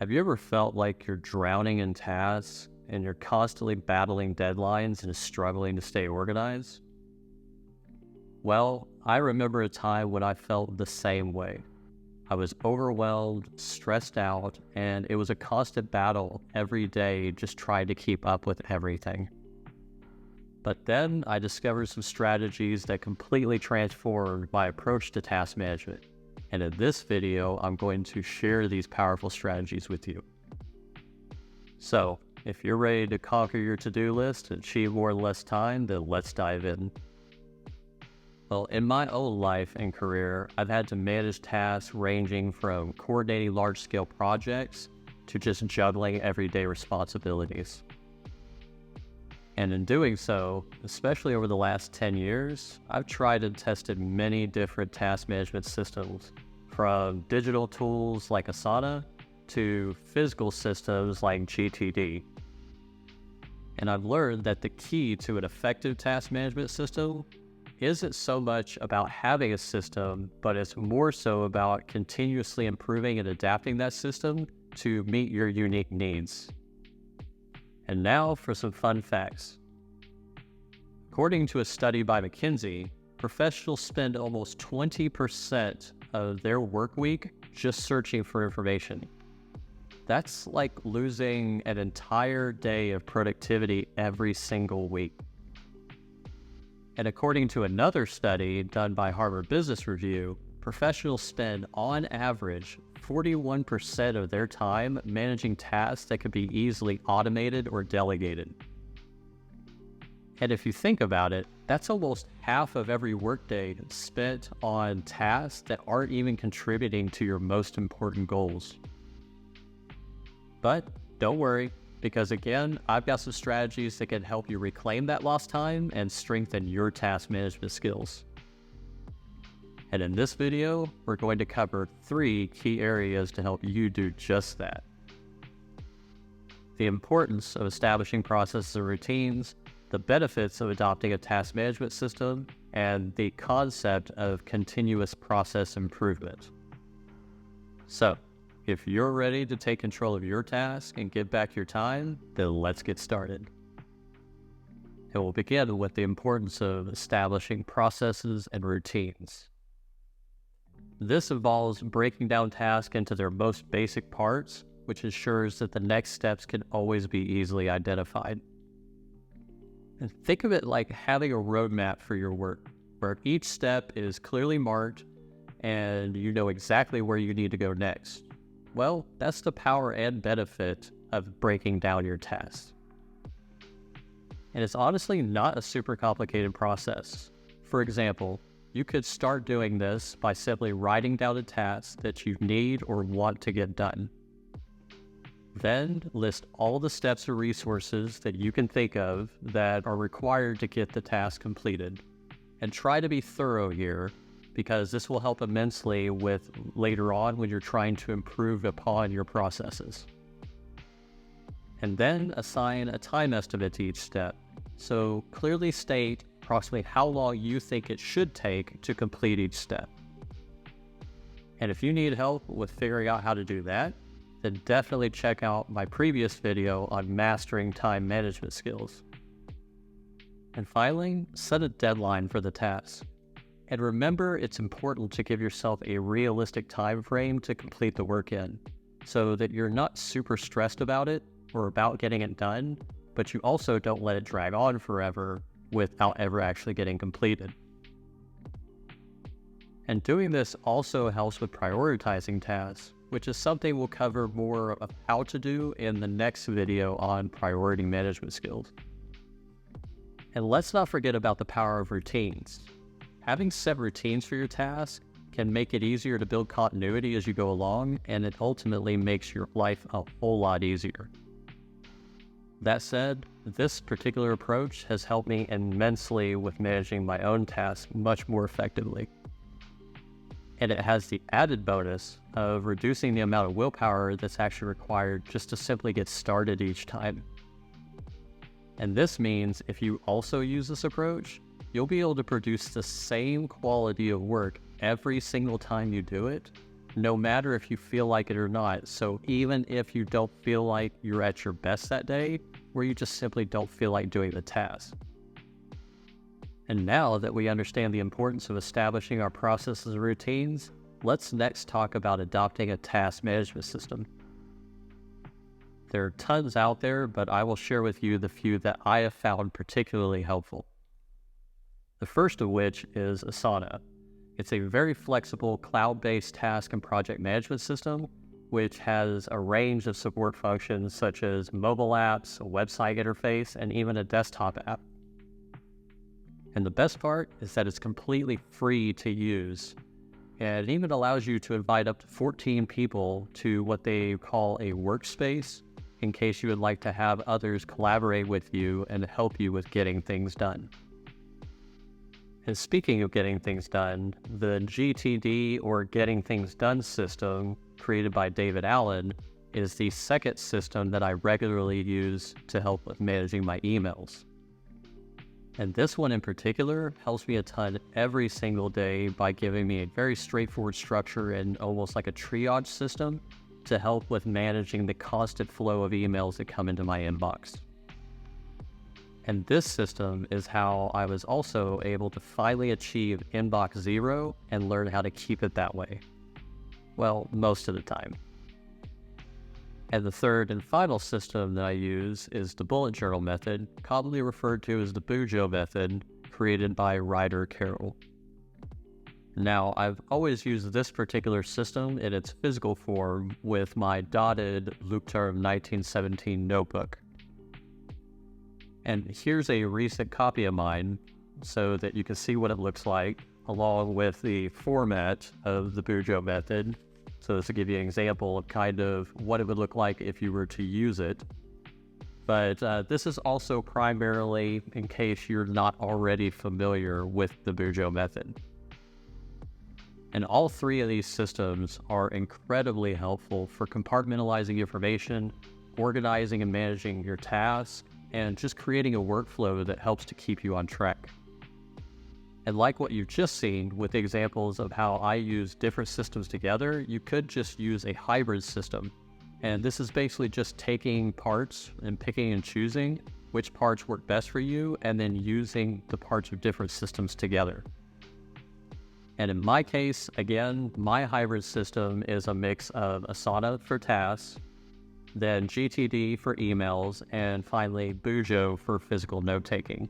Have you ever felt like you're drowning in tasks and you're constantly battling deadlines and struggling to stay organized? Well, I remember a time when I felt the same way. I was overwhelmed, stressed out, and it was a constant battle every day just trying to keep up with everything. But then I discovered some strategies that completely transformed my approach to task management. And in this video, I'm going to share these powerful strategies with you. So, if you're ready to conquer your to-do list and achieve more in less time, then let's dive in. Well, in my own life and career, I've had to manage tasks ranging from coordinating large-scale projects to just juggling everyday responsibilities. And in doing so, especially over the last 10 years, I've tried and tested many different task management systems, from digital tools like Asana to physical systems like GTD. And I've learned that the key to an effective task management system isn't so much about having a system, but it's more so about continuously improving and adapting that system to meet your unique needs. And now for some fun facts. According to a study by McKinsey, professionals spend almost 20% of their work week just searching for information. That's like losing an entire day of productivity every single week. And according to another study done by Harvard Business Review, professionals spend on average 41% of their time managing tasks that could be easily automated or delegated. And if you think about it, that's almost half of every workday spent on tasks that aren't even contributing to your most important goals. But don't worry, because again, I've got some strategies that can help you reclaim that lost time and strengthen your task management skills. And in this video, we're going to cover 3 key areas to help you do just that. The importance of establishing processes and routines, the benefits of adopting a task management system, and the concept of continuous process improvement. So, if you're ready to take control of your task and give back your time, then let's get started. And we'll begin with the importance of establishing processes and routines. This involves breaking down tasks into their most basic parts, which ensures that the next steps can always be easily identified. And think of it like having a roadmap for your work, where each step is clearly marked and you know exactly where you need to go next. Well, that's the power and benefit of breaking down your tasks. And it's honestly not a super complicated process. For example, you could start doing this by simply writing down a task that you need or want to get done. Then list all the steps or resources that you can think of that are required to get the task completed. And try to be thorough here, because this will help immensely with later on when you're trying to improve upon your processes. And then assign a time estimate to each step. So clearly state approximately how long you think it should take to complete each step. And if you need help with figuring out how to do that, then definitely check out my previous video on mastering time management skills. And finally, set a deadline for the task. And remember, it's important to give yourself a realistic time frame to complete the work in, so that you're not super stressed about it or about getting it done, but you also don't let it drag on forever without ever actually getting completed. And doing this also helps with prioritizing tasks, which is something we'll cover more of how to do in the next video on priority management skills. And let's not forget about the power of routines. Having set routines for your tasks can make it easier to build continuity as you go along, and it ultimately makes your life a whole lot easier. That said, this particular approach has helped me immensely with managing my own tasks much more effectively. And it has the added bonus of reducing the amount of willpower that's actually required just to simply get started each time. And this means if you also use this approach, you'll be able to produce the same quality of work every single time you do it, no matter if you feel like it or not. So even if you don't feel like you're at your best that day, or you just simply don't feel like doing the task. And now that we understand the importance of establishing our processes and routines, let's next talk about adopting a task management system. There are tons out there, but I will share with you the few that I have found particularly helpful. The first of which is Asana. It's a very flexible cloud-based task and project management system, which has a range of support functions such as mobile apps, a website interface, and even a desktop app. And the best part is that it's completely free to use. And it even allows you to invite up to 14 people to what they call a workspace, in case you would like to have others collaborate with you and help you with getting things done. And speaking of getting things done, the GTD, or Getting Things Done system, created by David Allen, is the second system that I regularly use to help with managing my emails. And this one in particular helps me a ton every single day by giving me a very straightforward structure and almost like a triage system to help with managing the constant flow of emails that come into my inbox. And this system is how I was also able to finally achieve inbox zero and learn how to keep it that way. Well, most of the time. And the third and final system that I use is the bullet journal method, commonly referred to as the Bujo method, created by Ryder Carroll. Now, I've always used this particular system in its physical form with my dotted Leuchtturm 1917 notebook. And here's a recent copy of mine so that you can see what it looks like, along with the format of the Bujo method. So this will give you an example of kind of what it would look like if you were to use it. But this is also primarily in case you're not already familiar with the Bujo method. And all three of these systems are incredibly helpful for compartmentalizing information, organizing and managing your tasks, and just creating a workflow that helps to keep you on track. And like what you've just seen with examples of how I use different systems together, you could just use a hybrid system. And this is basically just taking parts and picking and choosing which parts work best for you, and then using the parts of different systems together. And in my case, again, my hybrid system is a mix of Asana for tasks, then GTD for emails, and finally Bujo for physical note-taking.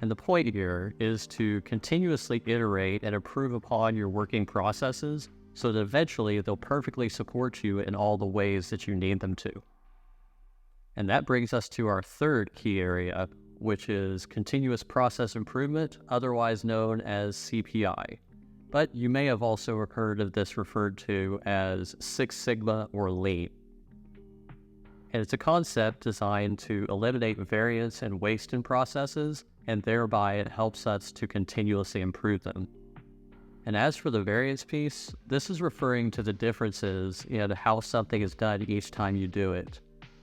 And the point here is to continuously iterate and improve upon your working processes so that eventually they'll perfectly support you in all the ways that you need them to. And that brings us to our third key area, which is continuous process improvement, otherwise known as CPI. But you may have also heard of this referred to as Six Sigma or Lean. And it's a concept designed to eliminate variance and waste in processes, and thereby it helps us to continuously improve them. And as for the variance piece, this is referring to the differences in how something is done each time you do it,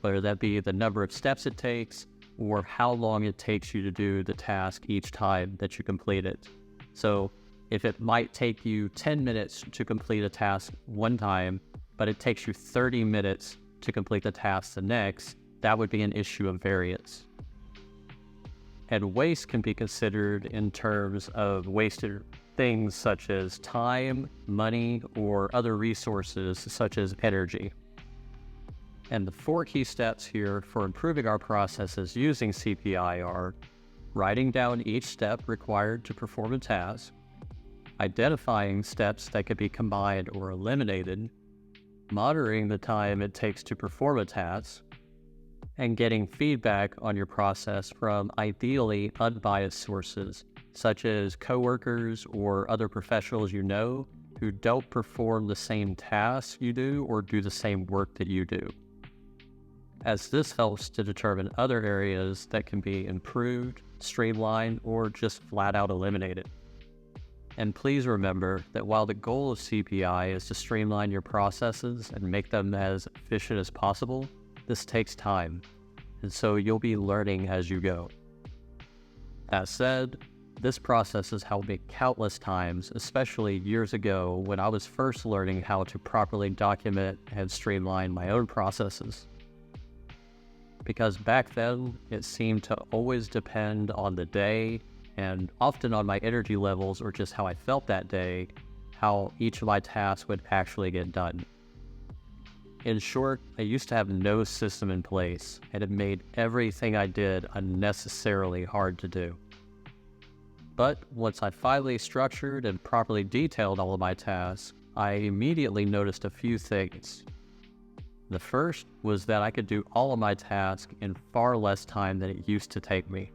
whether that be the number of steps it takes or how long it takes you to do the task each time that you complete it. So if it might take you 10 minutes to complete a task one time, but it takes you 30 minutes to complete the task the next, that would be an issue of variance. And waste can be considered in terms of wasted things such as time, money, or other resources such as energy. And the four key steps here for improving our processes using CPI are writing down each step required to perform a task, identifying steps that could be combined or eliminated, monitoring the time it takes to perform a task, and getting feedback on your process from ideally unbiased sources, such as coworkers or other professionals you know who don't perform the same tasks you do or do the same work that you do, as this helps to determine other areas that can be improved, streamlined, or just flat out eliminated. And please remember that while the goal of CPI is to streamline your processes and make them as efficient as possible, this takes time, and so you'll be learning as you go. That said, This process has helped me countless times, especially years ago when I was first learning how to properly document and streamline my own processes. Because back then, it seemed to always depend on the day and often on my energy levels or just how I felt that day, how each of my tasks would actually get done. In short, I used to have no system in place, and it made everything I did unnecessarily hard to do. But once I finally structured and properly detailed all of my tasks, I immediately noticed a few things. The first was that I could do all of my tasks in far less time than it used to take me.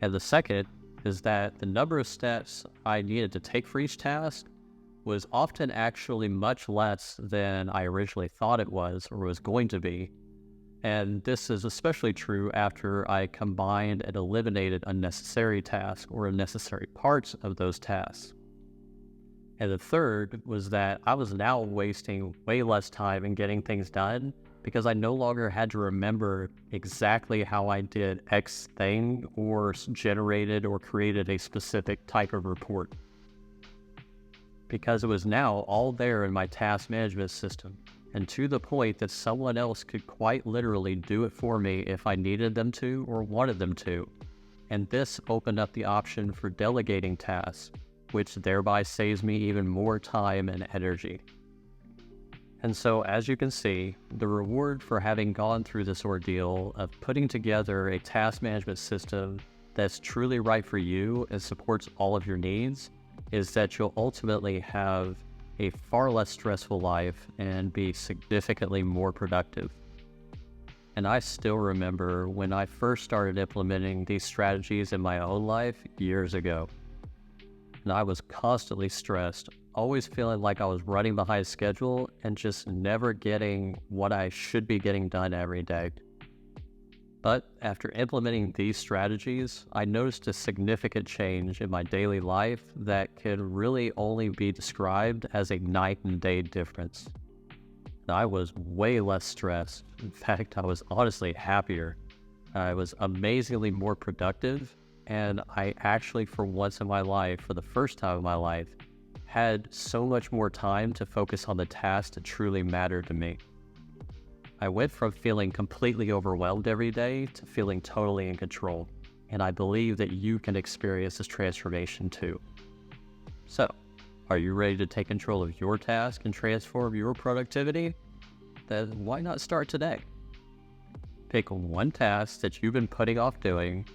And the second is that the number of steps I needed to take for each task was often actually much less than I originally thought it was or was going to be. And this is especially true after I combined and eliminated unnecessary tasks or unnecessary parts of those tasks. And the third was that I was now wasting way less time in getting things done because I no longer had to remember exactly how I did X thing or generated or created a specific type of report. Because it was now all there in my task management system, and to the point that someone else could quite literally do it for me if I needed them to or wanted them to. And this opened up the option for delegating tasks, which thereby saves me even more time and energy. And so, as you can see, the reward for having gone through this ordeal of putting together a task management system that's truly right for you and supports all of your needs is that you'll ultimately have a far less stressful life and be significantly more productive. And I still remember when I first started implementing these strategies in my own life years ago. And I was constantly stressed, always feeling like I was running behind schedule and just never getting what I should be getting done every day. But after implementing these strategies, I noticed a significant change in my daily life that can really only be described as a night and day difference. And I was way less stressed. In fact, I was honestly happier. I was amazingly more productive, and I actually, for once in my life, for the first time in my life, had so much more time to focus on the tasks that truly mattered to me. I went from feeling completely overwhelmed every day to feeling totally in control, and I believe that you can experience this transformation too. So, are you ready to take control of your task and transform your productivity? Then why not start today? Pick one task that you've been putting off doing,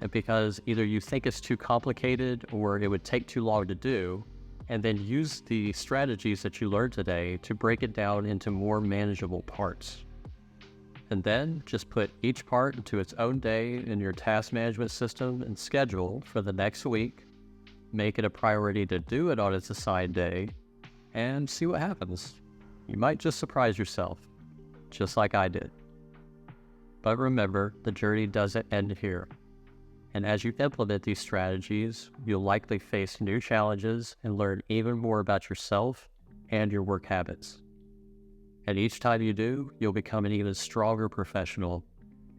and because either you think it's too complicated or it would take too long to do, and then use the strategies that you learned today to break it down into more manageable parts. And then just put each part into its own day in your task management system and schedule for the next week. Make it a priority to do it on its assigned day and see what happens. You might just surprise yourself, just like I did. But remember, the journey doesn't end here. And as you implement these strategies, you'll likely face new challenges and learn even more about yourself and your work habits. And each time you do, you'll become an even stronger professional,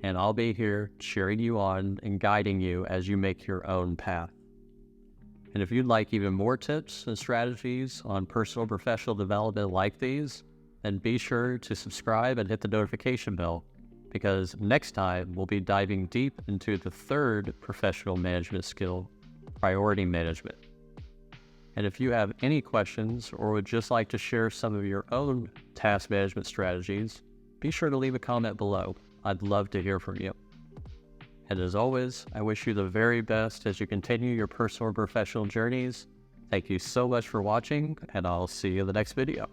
and I'll be here cheering you on and guiding you as you make your own path. And if you'd like even more tips and strategies on personal and professional development like these, then be sure to subscribe and hit the notification bell, because next time we'll be diving deep into the third professional management skill, priority management. And if you have any questions or would just like to share some of your own task management strategies, be sure to leave a comment below. I'd love to hear from you. And as always, I wish you the very best as you continue your personal and professional journeys. Thank you so much for watching, and I'll see you in the next video.